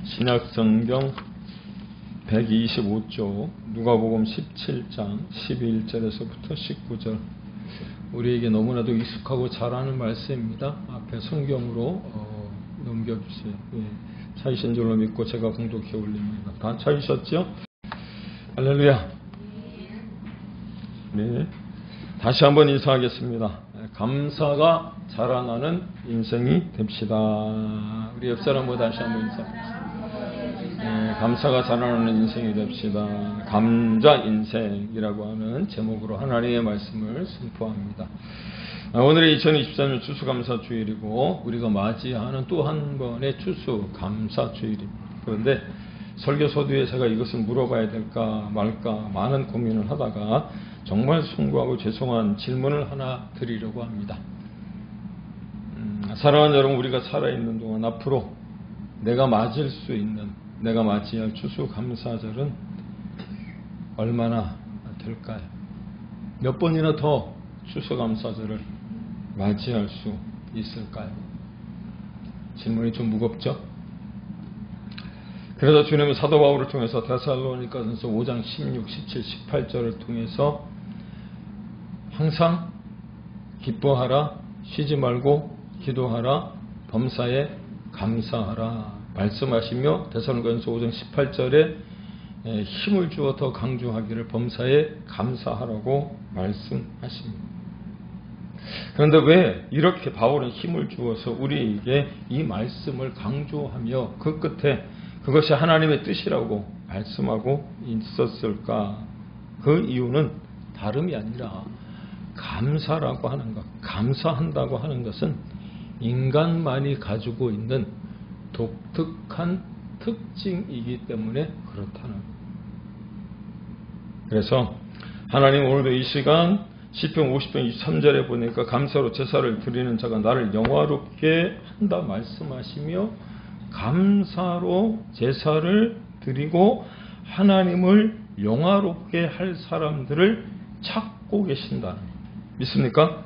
신약성경 125쪽 누가복음 17장 11절에서부터 19절 우리에게 너무나도 익숙하고 잘 아는 말씀입니다. 앞에 성경으로 넘겨주세요. 찾으신 줄로 믿고 제가 공독해 올립니다. 다 찾으셨죠? 할렐루야. 네. 다시 한번 인사하겠습니다. 감사가 자라나는 인생이 됩시다. 우리 옆 사람보다 다시 한번 인사하겠습니다. 네, 감사가 자라나는 인생이 됩시다. 감자 인생이라고 하는 제목으로 하나님의 말씀을 선포합니다. 오늘의 2023년 추수감사주일이고 우리가 맞이하는 또 한 번의 추수감사주일입니다. 그런데 설교 서두에 제가 이것을 물어봐야 될까 말까 많은 고민을 하다가 정말 숭고하고 죄송한 질문을 하나 드리려고 합니다. 사랑하는 여러분, 우리가 살아있는 동안 앞으로 내가 맞을 수 있는, 내가 맞이할 추수감사절은 얼마나 될까요? 몇 번이나 더 추수감사절을 맞이할 수 있을까요? 질문이 좀 무겁죠? 그래서 주님은 사도 바울을 통해서 데살로니가전서 5장 16, 17, 18절을 통해서 항상 기뻐하라, 쉬지 말고 기도하라, 범사에 감사하라 말씀하시며 데살로니가전서 5장 18절에 힘을 주어 더 강조하기를 범사에 감사하라고 말씀하십니다. 그런데 왜 이렇게 바울은 힘을 주어서 우리에게 이 말씀을 강조하며 그 끝에 그것이 하나님의 뜻이라고 말씀하고 있었을까? 그 이유는 다름이 아니라 감사라고 하는 것, 감사한다고 하는 것은 인간만이 가지고 있는 독특한 특징이기 때문에 그렇다는 거예요. 그래서 하나님 오늘도 이 시간 시편 50편 23절에 보니까 감사로 제사를 드리는 자가 나를 영화롭게 한다 말씀하시며 감사로 제사를 드리고 하나님을 영화롭게 할 사람들을 찾고 계신다. 믿습니까?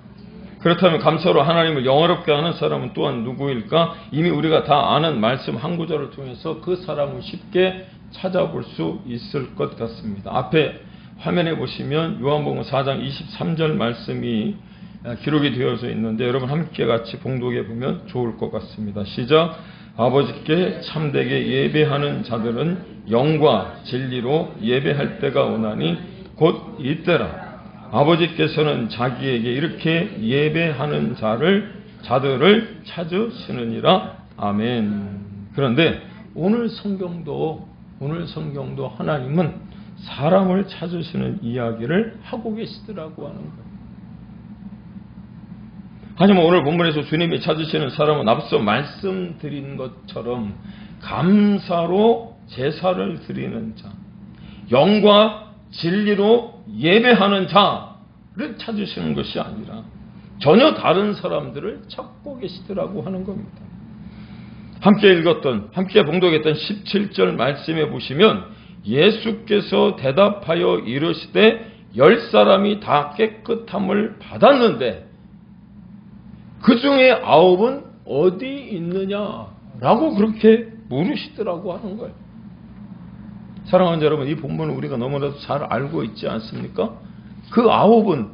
그렇다면 감사로 하나님을 영화롭게 하는 사람은 또한 누구일까? 이미 우리가 다 아는 말씀 한 구절을 통해서 그 사람을 쉽게 찾아볼 수 있을 것 같습니다. 앞에 화면에 보시면 요한복음 4장 23절 말씀이 기록이 되어져 있는데 여러분 함께 같이 봉독해 보면 좋을 것 같습니다. 시작. 아버지께 참되게 예배하는 자들은 영과 진리로 예배할 때가 오나니 곧 이때라. 아버지께서는 자기에게 이렇게 예배하는 자들을 찾으시느니라. 아멘. 그런데 오늘 성경도 하나님은 사람을 찾으시는 이야기를 하고 계시더라고 하는 거예요. 하지만 오늘 본문에서 주님이 찾으시는 사람은 앞서 말씀드린 것처럼 감사로 제사를 드리는 자, 영과 진리로 예배하는 자를 찾으시는 것이 아니라 전혀 다른 사람들을 찾고 계시더라고 하는 겁니다. 함께 봉독했던 17절 말씀에 보시면 예수께서 대답하여 이르시되 10사람이 다 깨끗함을 받았는데 그 중에 9은 어디 있느냐라고 그렇게 물으시더라고 하는 거예요. 사랑하는 여러분, 이 본문을 우리가 너무나도 잘 알고 있지 않습니까? 그 9은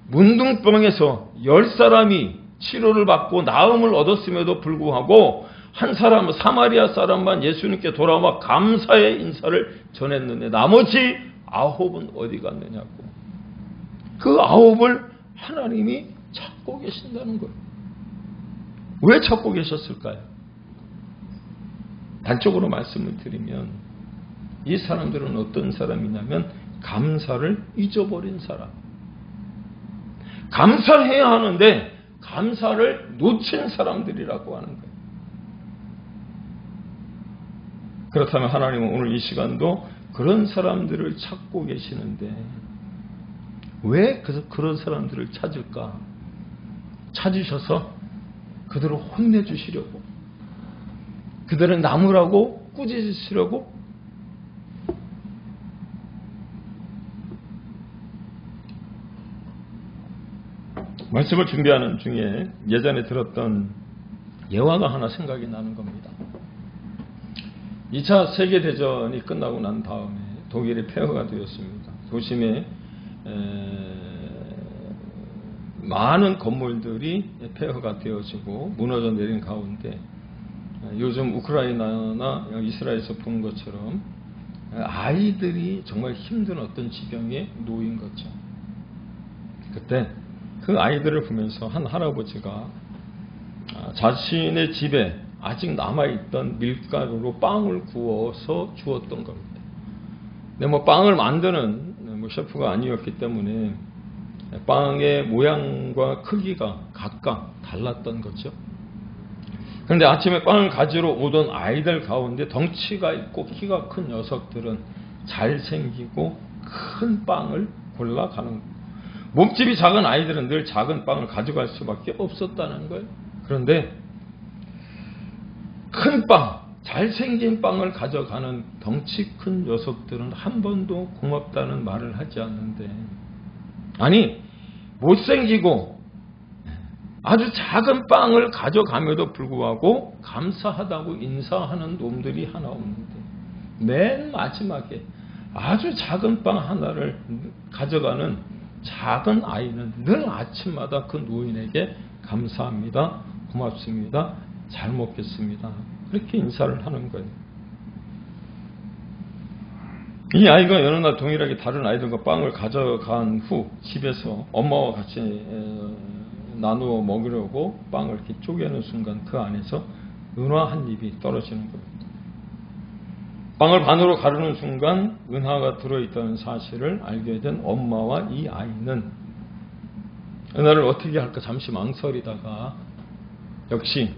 문둥병에서 10사람이 치료를 받고 나음을 얻었음에도 불구하고 한 사람은 사마리아 사람만 예수님께 돌아와 감사의 인사를 전했는데 나머지 9은 어디 갔느냐고. 그 9을 하나님이 찾고 계신다는 거예요. 왜 찾고 계셨을까요? 단적으로 말씀을 드리면 이 사람들은 어떤 사람이냐면 감사를 잊어버린 사람. 감사해야 하는데 감사를 놓친 사람들이라고 하는 거예요. 그렇다면 하나님은 오늘 이 시간도 그런 사람들을 찾고 계시는데 왜 그런 사람들을 찾을까? 찾으셔서 그들을 혼내주시려고, 그들을 나무라고 꾸짖으시려고. 말씀을 준비하는 중에 예전에 들었던 예화가 하나 생각이 나는 겁니다. 2차 세계대전이 끝나고 난 다음에 독일이 폐허가 되었습니다. 도심에 많은 건물들이 폐허가 되어지고 무너져 내린 가운데 요즘 우크라이나나 이스라엘에서 본 것처럼 아이들이 정말 힘든 어떤 지경에 놓인 거죠. 그때 그 아이들을 보면서 한 할아버지가 자신의 집에 아직 남아있던 밀가루로 빵을 구워서 주었던 겁니다. 근데 뭐 빵을 만드는 셰프가 아니었기 때문에 빵의 모양과 크기가 각각 달랐던 거죠. 그런데 아침에 빵을 가지러 오던 아이들 가운데 덩치가 있고 키가 큰 녀석들은 잘생기고 큰 빵을 골라가는 거예요. 몸집이 작은 아이들은 늘 작은 빵을 가져갈 수밖에 없었다는 거예요. 그런데 큰 빵, 잘생긴 빵을 가져가는 덩치 큰 녀석들은 한 번도 고맙다는 말을 하지 않는데, 아니 못생기고 아주 작은 빵을 가져감에도 불구하고 감사하다고 인사하는 놈들이 하나 없는데, 맨 마지막에 아주 작은 빵 하나를 가져가는 작은 아이는 늘 아침마다 그 노인에게 감사합니다, 고맙습니다, 잘 먹겠습니다, 그렇게 인사를 하는 거예요. 이 아이가 어느 날 동일하게 다른 아이들과 빵을 가져간 후 집에서 엄마와 같이 나누어 먹으려고 빵을 이렇게 쪼개는 순간 그 안에서 은화 한 입이 떨어지는 겁니다. 빵을 반으로 가르는 순간 은하가 들어있다는 사실을 알게 된 엄마와 이 아이는 은하를 어떻게 할까 잠시 망설이다가 역시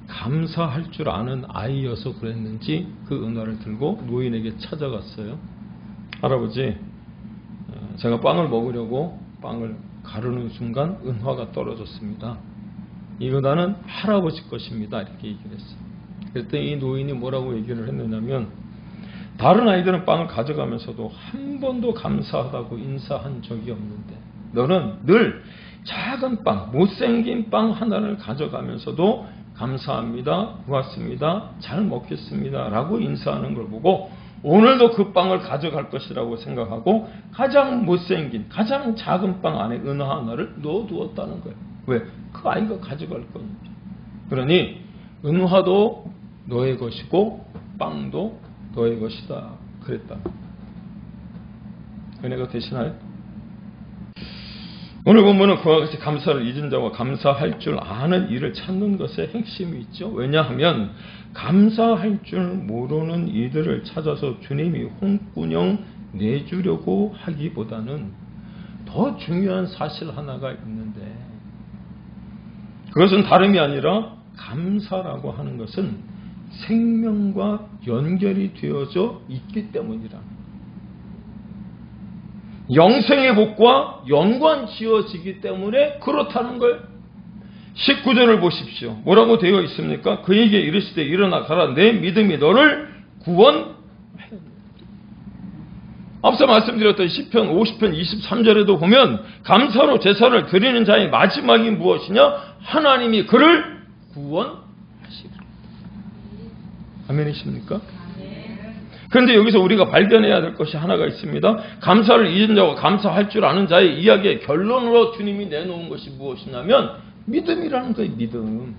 감사할 줄 아는 아이여서 그랬는지 그 은하를 들고 노인에게 찾아갔어요. 할아버지, 제가 빵을 먹으려고 빵을 가르는 순간 은화가 떨어졌습니다. 이 은화는 할아버지 것입니다, 이렇게 얘기를 했어요. 그랬더니 이 노인이 뭐라고 얘기를 했느냐면, 다른 아이들은 빵을 가져가면서도 한 번도 감사하다고 인사한 적이 없는데 너는 늘 작은 빵, 못생긴 빵 하나를 가져가면서도 감사합니다, 고맙습니다, 잘 먹겠습니다 라고 인사하는 걸 보고 오늘도 그 빵을 가져갈 것이라고 생각하고 가장 못생긴, 가장 작은 빵 안에 은하 하나를 넣어두었다는 거예요. 왜? 그 아이가 가져갈 거니까. 그러니 은화도 너의 것이고 빵도 너의 것이다 그랬다. 은혜가 되시나요? 오늘 본문은 그와 같이 감사를 잊은 자와 감사할 줄 아는 이를 찾는 것에 핵심이 있죠. 왜냐하면 감사할 줄 모르는 이들을 찾아서 주님이 홍군형 내주려고 하기보다는 더 중요한 사실 하나가 있는데, 그것은 다름이 아니라 감사라고 하는 것은 생명과 연결이 되어져 있기 때문이라. 영생의 복과 연관 지어지기 때문에 그렇다는 거예요. 19절을 보십시오. 뭐라고 되어 있습니까? 그에게 이르시되 일어나 가라, 내 믿음이 너를 구원하였느니라. 앞서 말씀드렸던 시편 50편 23절에도 보면 감사로 제사를 드리는 자의 마지막이 무엇이냐? 하나님이 그를 구원하시리라. 아멘이십니까? 그런데 여기서 우리가 발견해야 될 것이 하나가 있습니다. 감사를 잊은 자와 감사할 줄 아는 자의 이야기의 결론으로 주님이 내놓은 것이 무엇이냐면 믿음이라는 거예요. 믿음.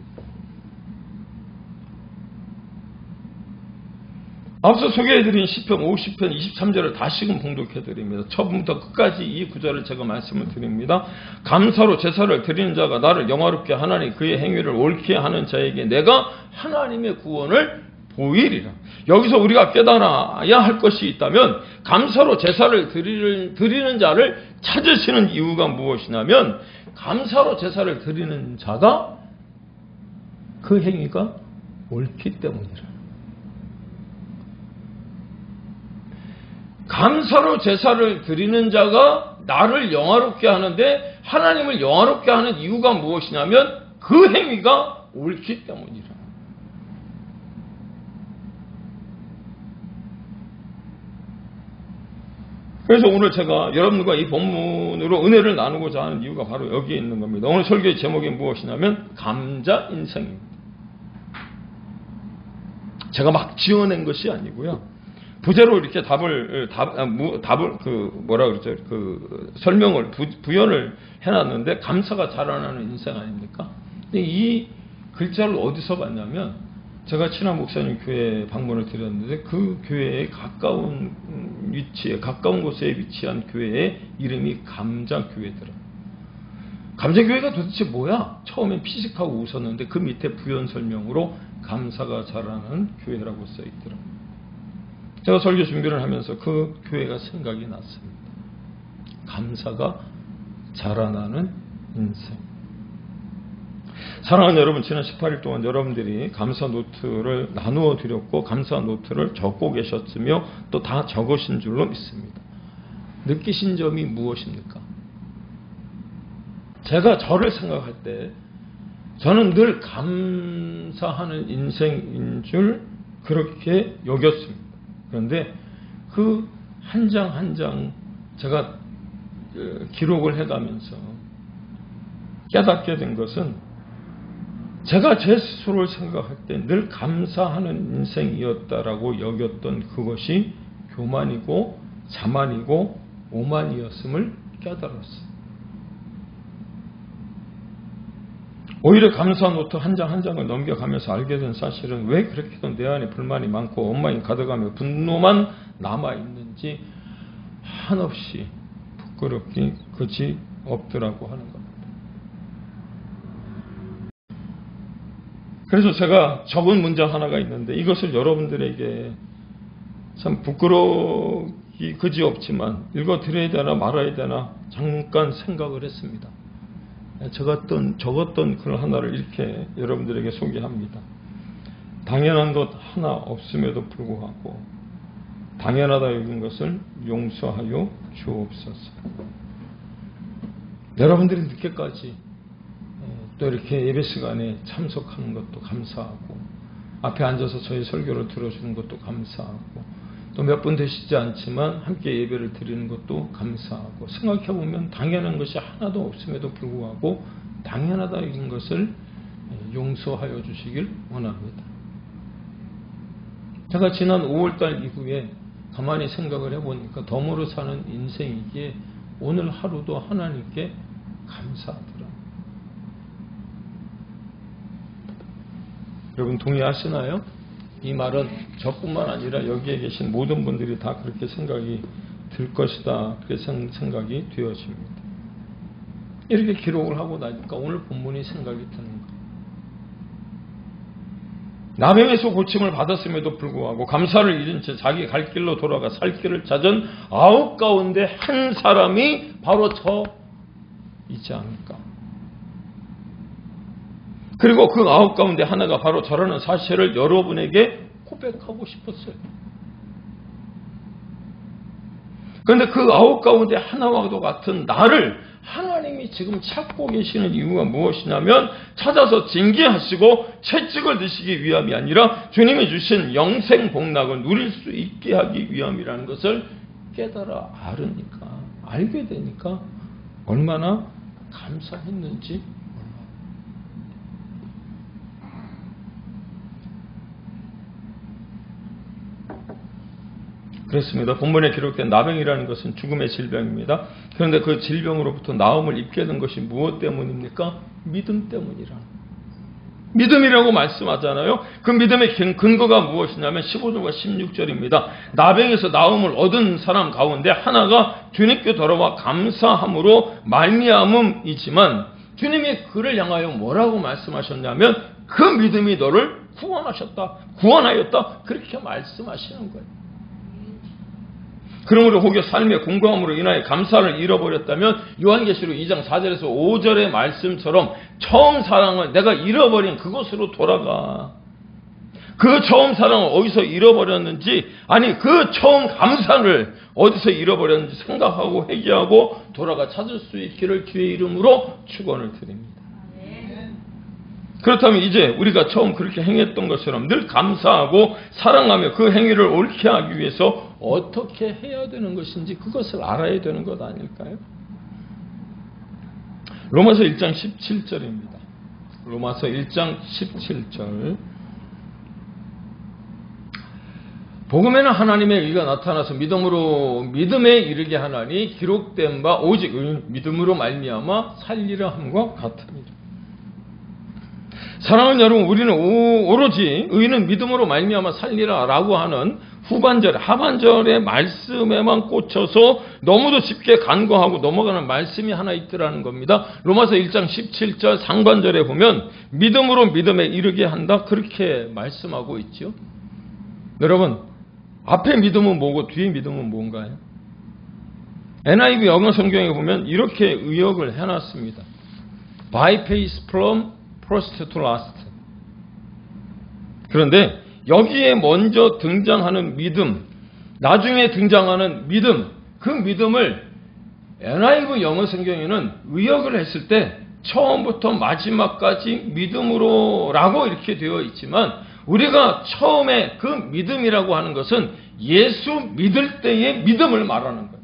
앞서 소개해드린 시편 50편 23절을 다시금 봉독해드립니다. 처음부터 끝까지 이 구절을 제가 말씀을 드립니다. 감사로 제사를 드리는 자가 나를 영화롭게 하나니 그의 행위를 옳게 하는 자에게 내가 하나님의 구원을 보이리라. 여기서 우리가 깨달아야 할 것이 있다면 감사로 제사를 드리는 자를 찾으시는 이유가 무엇이냐면 감사로 제사를 드리는 자가 그 행위가 옳기 때문이라. 감사로 제사를 드리는 자가 나를 영화롭게 하는데 하나님을 영화롭게 하는 이유가 무엇이냐면 그 행위가 옳기 때문이라. 그래서 오늘 제가 여러분과 이 본문으로 은혜를 나누고자 하는 이유가 바로 여기에 있는 겁니다. 오늘 설교의 제목이 무엇이냐면 감자 인생입니다. 제가 막 지어낸 것이 아니고요. 부제로 이렇게 설명을, 부연을 해놨는데, 감사가 자라나는 인생 아닙니까? 근데 이 글자를 어디서 봤냐면, 제가 친한 목사님 교회에 방문을 드렸는데, 그 교회에 가까운 곳에 위치한 교회의 이름이 감자교회더라. 감자교회가 도대체 뭐야? 처음엔 피식하고 웃었는데, 그 밑에 부연 설명으로 감사가 자라는 교회라고 써있더라. 제가 설교 준비를 하면서 그 교회가 생각이 났습니다. 감사가 자라나는 인생. 사랑하는 여러분, 지난 18일 동안 여러분들이 감사 노트를 나누어 드렸고, 감사 노트를 적고 계셨으며, 또 다 적으신 줄로 믿습니다. 느끼신 점이 무엇입니까? 제가 저를 생각할 때, 저는 늘 감사하는 인생인 줄 그렇게 여겼습니다. 그런데 그 한 장 한 장 제가 기록을 해가면서 깨닫게 된 것은, 제가 제 스스로를 생각할 때 늘 감사하는 인생이었다라고 여겼던 그것이 교만이고 자만이고 오만이었음을 깨달았어요. 오히려 감사 노트 한 장 한 장을 넘겨가면서 알게 된 사실은, 왜 그렇게도 내 안에 불만이 많고 원망이 가득하며 분노만 남아있는지 한없이 부끄럽기 그지 없더라고 하는 겁니다. 그래서 제가 적은 문장 하나가 있는데, 이것을 여러분들에게 참 부끄럽기 그지 없지만 읽어드려야 되나 말아야 되나 잠깐 생각을 했습니다. 적었던 글 하나를 이렇게 여러분들에게 소개합니다. 당연한 것 하나 없음에도 불구하고 당연하다 여긴 것을 용서하여 주옵소서. 여러분들이 늦게까지 또 이렇게 예배 시간에 참석하는 것도 감사하고, 앞에 앉아서 저희 설교를 들어주는 것도 감사하고, 또 몇 분 되시지 않지만 함께 예배를 드리는 것도 감사하고, 생각해보면 당연한 것이 하나도 없음에도 불구하고 당연하다 이런 것을 용서하여 주시길 원합니다. 제가 지난 5월달 이후에 가만히 생각을 해보니까 덤으로 사는 인생이기에 오늘 하루도 하나님께 감사하더라. 여러분 동의하시나요? 이 말은 저뿐만 아니라 여기에 계신 모든 분들이 다 그렇게 생각이 들 것이다. 그렇게 생각이 되어집니다. 이렇게 기록을 하고 나니까 오늘 본문이 생각이 드는 거예요. 나병에서 고침을 받았음에도 불구하고 감사를 잃은 채 자기 갈 길로 돌아가 살 길을 찾은 9 가운데 한 사람이 바로 저이지 않을까. 그리고 그 9 가운데 하나가 바로 저라는 사실을 여러분에게 고백하고 싶었어요. 그런데 그 9 가운데 하나와도 같은 나를 하나님이 지금 찾고 계시는 이유가 무엇이냐면, 찾아서 징계하시고 채찍을 드시기 위함이 아니라 주님이 주신 영생 복락을 누릴 수 있게 하기 위함이라는 것을 깨달아 알게 되니까 얼마나 감사했는지. 그렇습니다. 본문에 기록된 나병이라는 것은 죽음의 질병입니다. 그런데 그 질병으로부터 나음을 입게 된 것이 무엇 때문입니까? 믿음 때문이라. 믿음이라고 말씀하잖아요. 그 믿음의 근거가 무엇이냐면 15절과 16절입니다. 나병에서 나음을 얻은 사람 가운데 하나가 주님께 돌아와 감사함으로 말미암음이지만, 주님이 그를 향하여 뭐라고 말씀하셨냐면, 그 믿음이 너를 구원하였다. 그렇게 말씀하시는 거예요. 그러므로 혹여 삶의 공고함으로 인하여 감사를 잃어버렸다면 요한계시록 2장 4절에서 5절의 말씀처럼 처음 사랑을 내가 잃어버린 그곳으로 돌아가. 그 처음 사랑을 어디서 잃어버렸는지, 아니 그 처음 감사를 어디서 잃어버렸는지 생각하고 회개하고 돌아가 찾을 수 있기를 주의 이름으로 축원을 드립니다. 그렇다면 이제 우리가 처음 그렇게 행했던 것처럼 늘 감사하고 사랑하며 그 행위를 옳게 하기 위해서 어떻게 해야 되는 것인지 그것을 알아야 되는 것 아닐까요? 로마서 1장 17절입니다. 로마서 1장 17절. 복음에는 하나님의 의가 나타나서 믿음으로 믿음에 이르게 하나니 기록된 바 오직 믿음으로 말미암아 살리라 함과 같으니라. 사랑하는 여러분, 우리는 오로지 의는 믿음으로 말미암아 살리라라고 하는 하반절의 말씀에만 꽂혀서 너무도 쉽게 간과하고 넘어가는 말씀이 하나 있더라는 겁니다. 로마서 1장 17절 상반절에 보면 믿음으로 믿음에 이르게 한다 그렇게 말씀하고 있죠. 여러분, 앞에 믿음은 뭐고 뒤에 믿음은 뭔가요? NIV 영어 성경에 보면 이렇게 의역을 해놨습니다. By faith from first to last. 그런데 여기에 먼저 등장하는 믿음, 나중에 등장하는 믿음, 그 믿음을 NIV 영어 성경에는 의역을 했을 때 처음부터 마지막까지 믿음으로라고 이렇게 되어 있지만 우리가 처음에 그 믿음이라고 하는 것은 예수 믿을 때의 믿음을 말하는 거예요.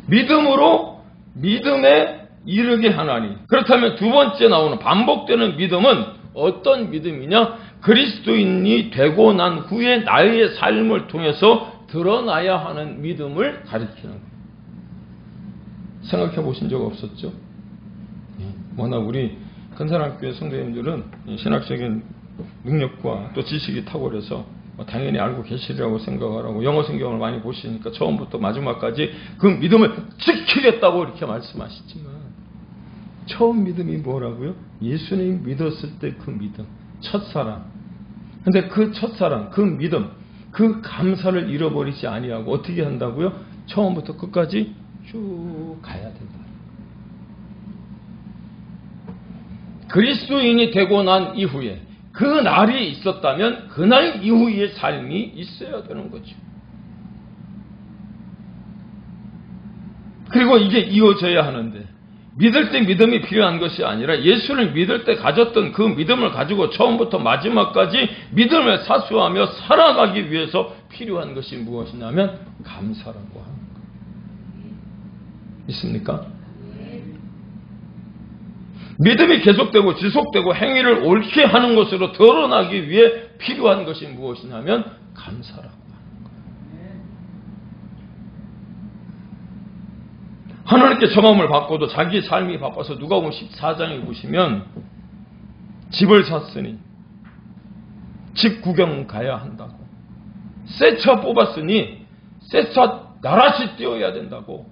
믿음으로 믿음에 이르게 하나니. 그렇다면 두 번째 나오는 반복되는 믿음은 어떤 믿음이냐? 그리스도인이 되고 난 후에 나의 삶을 통해서 드러나야 하는 믿음을 가리키는 거예요. 생각해 보신 적 없었죠? 워낙 우리 큰사랑교회 성도님들은 신학적인 능력과 또 지식이 탁월해서 당연히 알고 계시리라고 생각을 하고 영어 성경을 많이 보시니까 처음부터 마지막까지 그 믿음을 지키겠다고 이렇게 말씀하시지만 처음 믿음이 뭐라고요? 예수님 믿었을 때 그 믿음, 첫사랑. 근데 그 첫사랑, 그 믿음, 그 감사를 잃어버리지 아니하고 어떻게 한다고요? 처음부터 끝까지 쭉 가야 된다. 그리스도인이 되고 난 이후에 그 날이 있었다면 그날 이후의 삶이 있어야 되는 거죠. 그리고 이게 이어져야 하는데 믿을 때 믿음이 필요한 것이 아니라 예수를 믿을 때 가졌던 그 믿음을 가지고 처음부터 마지막까지 믿음을 사수하며 살아가기 위해서 필요한 것이 무엇이냐면 감사라고 하는 거예요. 있습니까? 믿음이 계속되고 지속되고 행위를 옳게 하는 것으로 드러나기 위해 필요한 것이 무엇이냐면 감사라고 하는 거예요. 하나님께 정함을 받고도 자기 삶이 바빠서 누가복음 14장에 보시면 집을 샀으니 집 구경 가야 한다고, 새 차 뽑았으니 새 차 나라시 띄워야 된다고,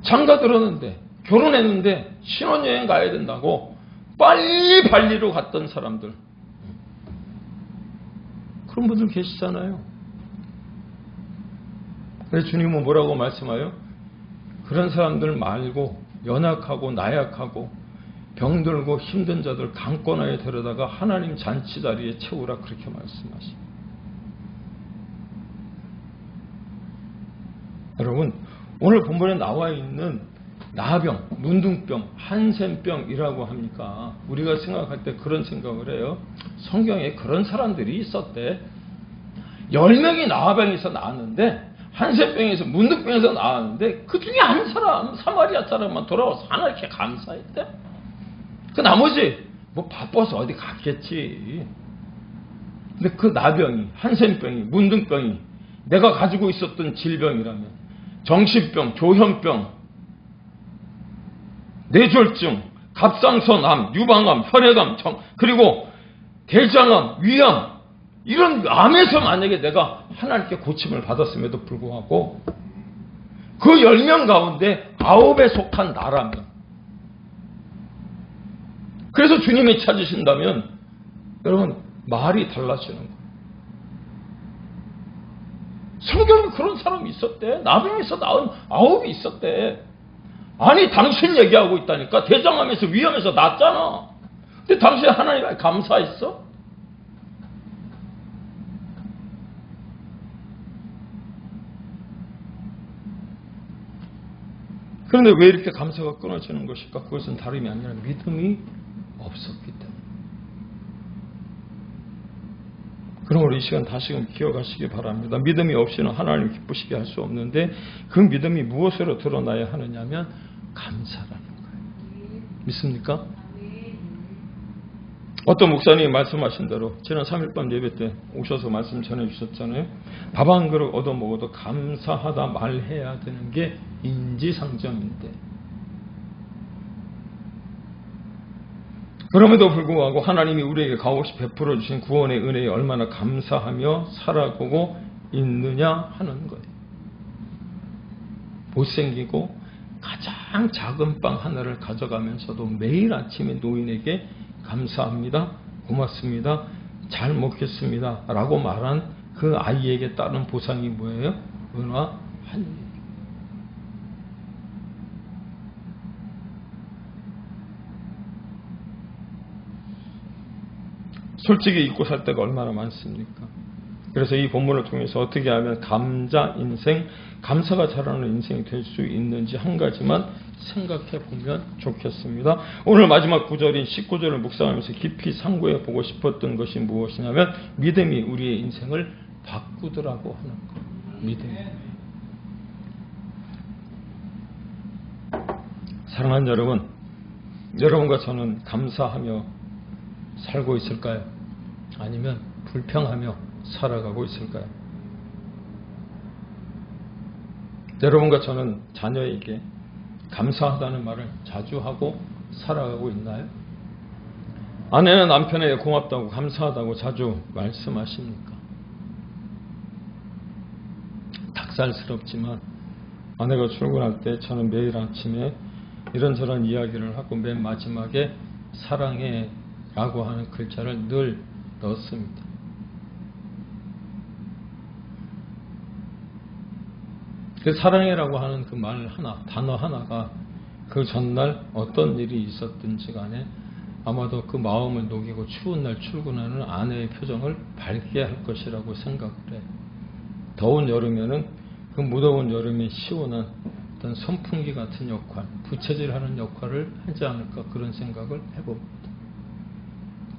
장가 들었는데 결혼했는데 신혼여행 가야 된다고 빨리 발리로 갔던 사람들, 그런 분들 계시잖아요. 그래서 주님은 뭐라고 말씀하여? 그런 사람들 말고 연약하고 나약하고 병들고 힘든 자들 강권하에 데려다가 하나님 잔치 자리에 채우라 그렇게 말씀하십니다. 여러분, 오늘 본문에 나와 있는 나병, 문둥병, 한센병이라고 합니까? 우리가 생각할 때 그런 생각을 해요. 성경에 그런 사람들이 있었대. 10명이 나병에서 나왔는데 한센병에서 문둥병에서 나왔는데 그 중에 한 사람, 사마리아 사람만 돌아와서 하나님께 감사했대. 그 나머지 뭐 바빠서 어디 갔겠지. 근데 그 나병이, 한센병이, 문둥병이 내가 가지고 있었던 질병이라면 정신병, 조현병, 뇌졸중, 갑상선암, 유방암, 혈액암, 그리고 대장암, 위암, 이런 암에서 만약에 내가 하나님께 고침을 받았음에도 불구하고 그 10명 가운데 9에 속한 나라면, 그래서 주님이 찾으신다면 여러분 말이 달라지는 거예요. 성경에 그런 사람이 있었대. 나병에서 나온 9이 있었대. 아니 당신 얘기하고 있다니까. 대장암에서 위암에서 났잖아. 근데 당신 하나님께 감사했어? 그런데 왜 이렇게 감사가 끊어지는 것일까? 그것은 다름이 아니라 믿음이 없었기 때문에. 그러므로 이 시간 다시금 기억하시기 바랍니다. 믿음이 없이는 하나님 기쁘시게 할 수 없는데 그 믿음이 무엇으로 드러나야 하느냐면 감사라는 거예요. 믿습니까? 어떤 목사님이 말씀하신 대로 지난 3일 밤 예배 때 오셔서 말씀 전해 주셨잖아요. 밥 한 그릇 얻어 먹어도 감사하다 말해야 되는 게 인지상정인데, 그럼에도 불구하고 하나님이 우리에게 값없이 베풀어 주신 구원의 은혜에 얼마나 감사하며 살아가고 있느냐 하는 거예요. 못생기고 가장 작은 빵 하나를 가져가면서도 매일 아침에 노인에게 감사합니다, 고맙습니다, 잘 먹겠습니다 라고 말한 그 아이에게 따른 보상이 뭐예요? 은화 한 입. 솔직히 잊고 살 때가 얼마나 많습니까? 그래서 이 본문을 통해서 어떻게 하면 감자 인생, 감사가 자라는 인생이 될 수 있는지 한 가지만 생각해 보면 좋겠습니다. 오늘 마지막 구절인 19절을 묵상하면서 깊이 상고해 보고 싶었던 것이 무엇이냐면, 믿음이 우리의 인생을 바꾸더라고 하는 것. 믿음이. 사랑하는 여러분, 여러분과 저는 감사하며 살고 있을까요? 아니면 불평하며 살아가고 있을까요? 여러분과 저는 자녀에게 감사하다는 말을 자주 하고 살아가고 있나요? 아내는 남편에게 고맙다고 감사하다고 자주 말씀하십니까? 닭살스럽지만 아내가 출근할 때 저는 매일 아침에 이런저런 이야기를 하고 맨 마지막에 사랑해 라고 하는 글자를 늘 넣습니다. 그 사랑해라고 하는 그 말 하나, 단어 하나가 그 전날 어떤 일이 있었든지 간에 아마도 그 마음을 녹이고 추운 날 출근하는 아내의 표정을 밝게 할 것이라고 생각을 해요. 더운 여름에는 그 무더운 여름에 시원한 어떤 선풍기 같은 역할, 부채질하는 역할을 하지 않을까, 그런 생각을 해봅니다.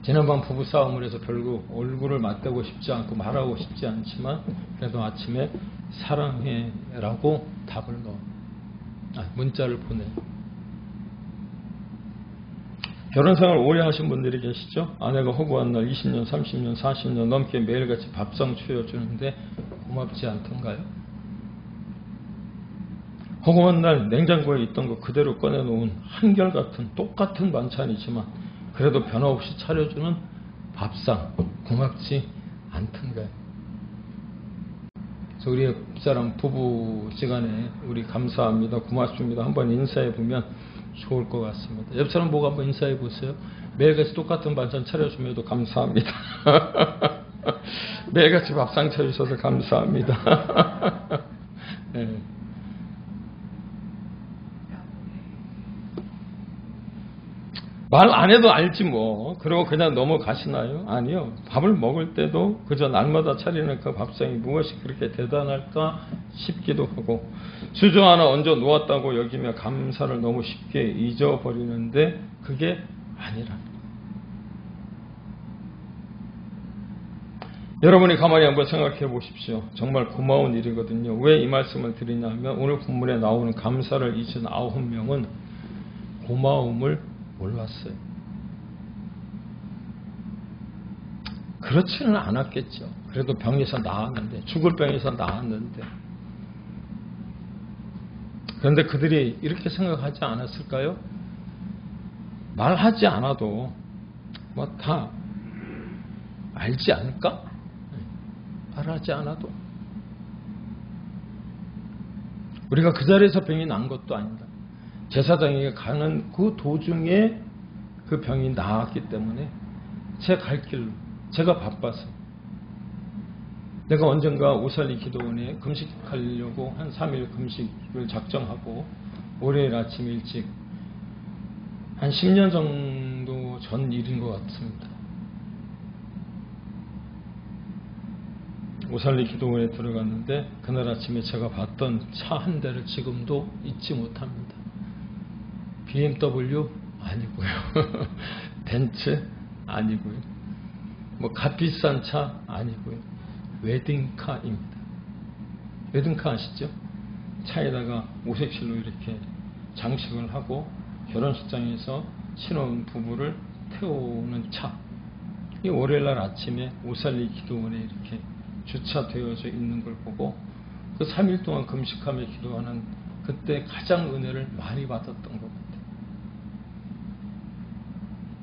지난밤 부부싸움을 해서 결국 얼굴을 맞대고 싶지 않고 말하고 싶지 않지만 그래도 아침에 사랑해 라고 답을 문자를 보내요. 결혼생활 오래 하신 분들이 계시죠? 아내가 허구한 날 20년, 30년, 40년 넘게 매일같이 밥상 차려주는데 고맙지 않던가요? 허구한 날 냉장고에 있던 거 그대로 꺼내놓은 한결같은 똑같은 반찬이지만 그래도 변화없이 차려주는 밥상 고맙지 않던가요? 그래서 우리 옆사람 부부지간에 우리 감사합니다, 고맙습니다 한번 인사해 보면 좋을 것 같습니다. 옆사람 보고 한번 인사해 보세요. 매일같이 똑같은 반찬 차려주면도 감사합니다. 매일같이 밥상 차려주셔서 감사합니다. 네. 말 안 해도 알지 뭐. 그러고 그냥 넘어가시나요? 아니요. 밥을 먹을 때도 그저 날마다 차리는 그 밥상이 무엇이 그렇게 대단할까 싶기도 하고, 수저 하나 얹어 놓았다고 여기며 감사를 너무 쉽게 잊어버리는데 그게 아니라는 거예요. 여러분이 가만히 한번 생각해 보십시오. 정말 고마운 일이거든요. 왜 이 말씀을 드리냐면 오늘 본문에 나오는 감사를 잊은 9명은 고마움을 몰랐어요. 그렇지는 않았겠죠. 그래도 병에서 나았는데, 죽을 병에서 나았는데. 그런데 그들이 이렇게 생각하지 않았을까요? 말하지 않아도 뭐 다 알지 않을까? 말하지 않아도. 우리가 그 자리에서 병이 난 것도 아니다. 제사장에게 가는 그 도중에 그 병이 나았기 때문에 제 갈 길로, 제가 바빠서 내가 언젠가 오살리 기도원에 금식하려고 한 3일 금식을 작정하고 월요일 아침 일찍 한 10년 정도 전 일인 것 같습니다. 오살리 기도원에 들어갔는데 그날 아침에 제가 봤던 차 한 대를 지금도 잊지 못합니다. BMW 아니고요. 벤츠 아니고요. 뭐 값비싼 차 아니고요. 웨딩카입니다. 웨딩카 아시죠? 차에다가 오색실로 이렇게 장식을 하고 결혼식장에서 신혼 부부를 태우는 차. 이 월요일날 아침에 오살리 기도원에 이렇게 주차되어져 있는 걸 보고 그 3일 동안 금식하며 기도하는 그때 가장 은혜를 많이 받았던 것 같아요.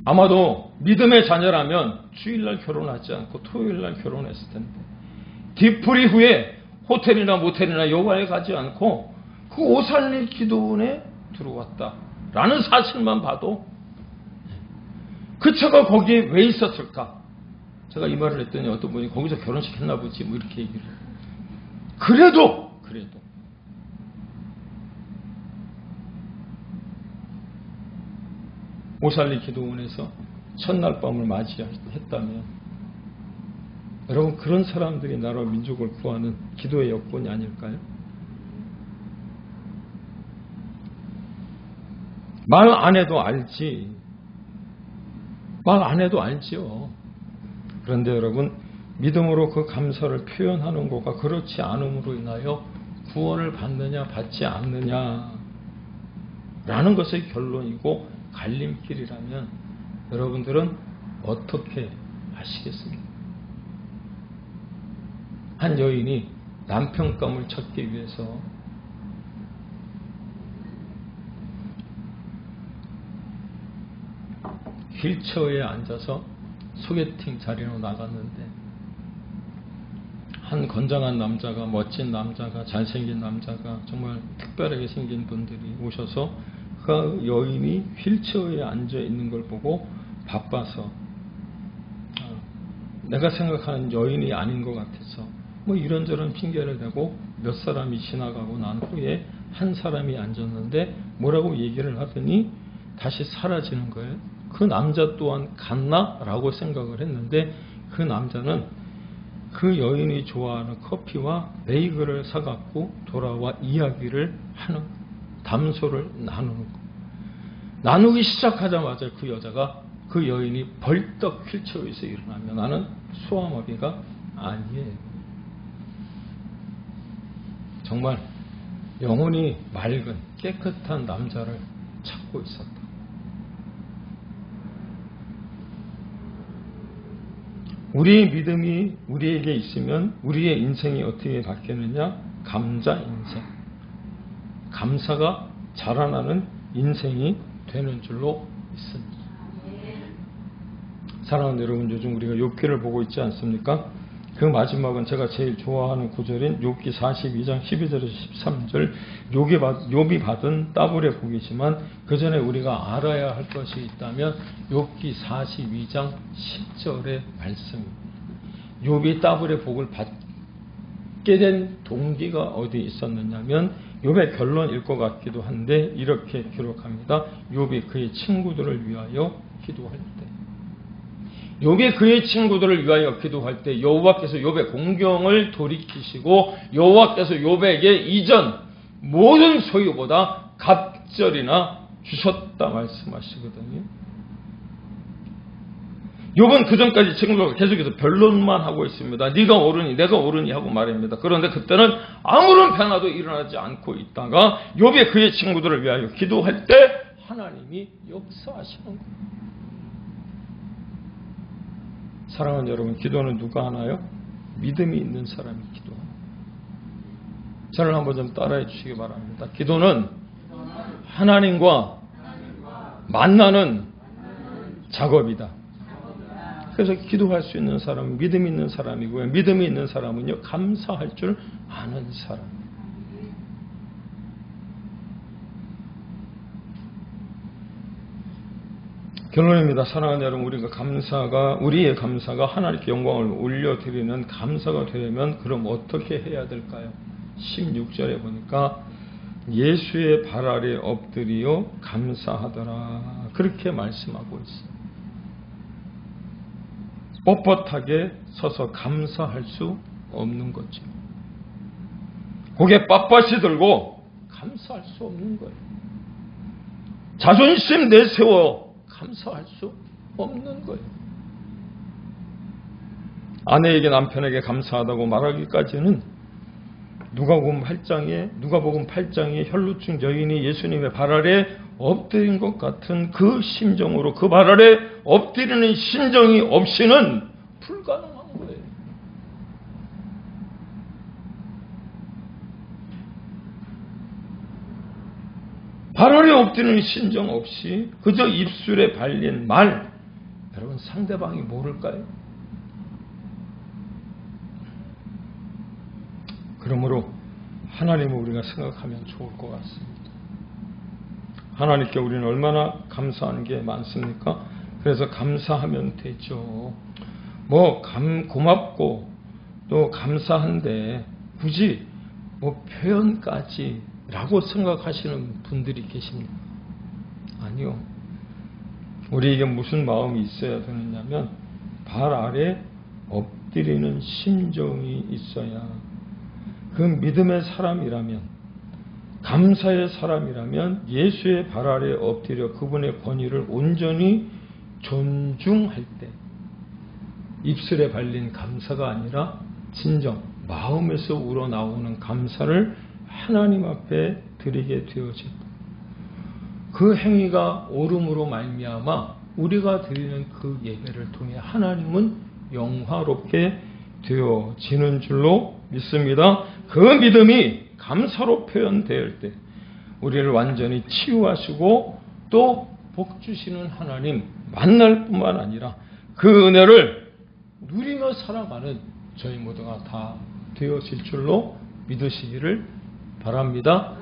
아마도 믿음의 자녀라면 주일날 결혼하지 않고 토요일날 결혼했을 텐데 뒤풀이 후에 호텔이나 모텔이나 여가에 가지 않고 그 오살리 기도원에 들어왔다라는 사실만 봐도 그 차가 거기에 왜 있었을까? 제가 이 말을 했더니 어떤 분이 거기서 결혼식 했나 보지 뭐 이렇게 얘기를 해요. 그래도 오살리 기도원에서 첫날 밤을 맞이했다면 여러분 그런 사람들이 나라와 민족을 구하는 기도의 여건이 아닐까요? 말 안 해도 알지. 말 안 해도 알지요. 그런데 여러분 믿음으로 그 감사를 표현하는 것과 그렇지 않음으로 인하여 구원을 받느냐 받지 않느냐 라는 것의 결론이고 갈림길이라면 여러분들은 어떻게 하시겠습니까? 한 여인이 남편감을 찾기 위해서 휠체어에 앉아서 소개팅 자리로 나갔는데 한 건장한 남자가 멋진 남자가 잘생긴 남자가 정말 특별하게 생긴 분들이 오셔서 그 여인이 휠체어에 앉아 있는 걸 보고 바빠서 내가 생각하는 여인이 아닌 것 같아서 뭐 이런저런 핑계를 대고 몇 사람이 지나가고 난 후에 한 사람이 앉았는데 뭐라고 얘기를 하더니 다시 사라지는 거예요. 그 남자 또한 갔나? 라고 생각을 했는데 그 남자는 그 여인이 좋아하는 커피와 베이글을 사갖고 돌아와 이야기를 하는 담소를 나누는 거. 나누기 시작하자마자 그 여자가 그 여인이 벌떡 휠체어에서 일어나면 나는 소아마비가 아니에요. 정말 영혼이 맑은 깨끗한 남자를 찾고 있었다. 우리의 믿음이 우리에게 있으면 우리의 인생이 어떻게 바뀌느냐? 감사 인생. 감사가 자라나는 인생이 되는 줄로 있습니다. 사랑하는 여러분, 요즘 우리가 욥기를 보고 있지 않습니까? 그 마지막은 제가 제일 좋아하는 구절인 욥기 42장 12절에서 13절 욥이 받은 따블의 복이지만 그 전에 우리가 알아야 할 것이 있다면 욥기 42장 10절의 말씀입니다. 욥이 따블의 복을 받게 된 동기가 어디 있었느냐면 욥의 결론일 것 같기도 한데 이렇게 기록합니다. 욥이 그의 친구들을 위하여 기도할 때 욥이 그의 친구들을 위하여 기도할 때 여호와께서 욥의 공경을 돌이키시고 여호와께서 욥에게 이전 모든 소유보다 갑절이나 주셨다 말씀하시거든요. 욥은 그전까지 친구들과 계속해서 변론만 하고 있습니다. 네가 옳으니 내가 옳으니 하고 말입니다. 그런데 그때는 아무런 변화도 일어나지 않고 있다가 욥이 그의 친구들을 위하여 기도할 때 하나님이 역사하시는 거예요. 사랑하는 여러분, 기도는 누가 하나요? 믿음이 있는 사람이 기도합니다. 저를 한번 좀 따라해 주시기 바랍니다. 기도는 하나님과 만나는 작업이다. 그래서 기도할 수 있는 사람은 믿음이 있는 사람이고요. 믿음이 있는 사람은요, 감사할 줄 아는 사람. 결론입니다. 사랑하는 여러분, 우리의 감사가 하나님께 영광을 올려드리는 감사가 되려면 그럼 어떻게 해야 될까요? 16절에 보니까 예수의 발 아래 엎드려 감사하더라. 그렇게 말씀하고 있어요. 뻣뻣하게 서서 감사할 수 없는 거죠. 고개 빳빳이 들고 감사할 수 없는 거예요. 자존심 내세워 감사할 수 없는 거예요. 아내에게 남편에게 감사하다고 말하기까지는 누가복음 8장에 혈루증 여인이 예수님의 발 아래 엎드린 것 같은 그 심정으로 그 발 아래 엎드리는 심정이 없이는 불가능한 거예요. 발 아래 엎드리는 심정 없이 그저 입술에 발린 말, 여러분 상대방이 모를까요? 그러므로 하나님을 우리가 생각하면 좋을 것 같습니다. 하나님께 우리는 얼마나 감사하는 게 많습니까? 그래서 감사하면 되죠. 고맙고 또 감사한데 굳이 표현까지라고 생각하시는 분들이 계십니다. 아니요. 우리에게 무슨 마음이 있어야 되느냐면 발 아래 엎드리는 심정이 있어야, 그 믿음의 사람이라면, 감사의 사람이라면 예수의 발 아래 엎드려 그분의 권위를 온전히 존중할 때 입술에 발린 감사가 아니라 진정 마음에서 우러나오는 감사를 하나님 앞에 드리게 되어진다. 그 행위가 옳음으로 말미암아 우리가 드리는 그 예배를 통해 하나님은 영화롭게 되어지는 줄로 믿습니다. 그 믿음이 감사로 표현될 때 우리를 완전히 치유하시고 또 복 주시는 하나님 만날 뿐만 아니라 그 은혜를 누리며 살아가는 저희 모두가 다 되어질 줄로 믿으시기를 바랍니다.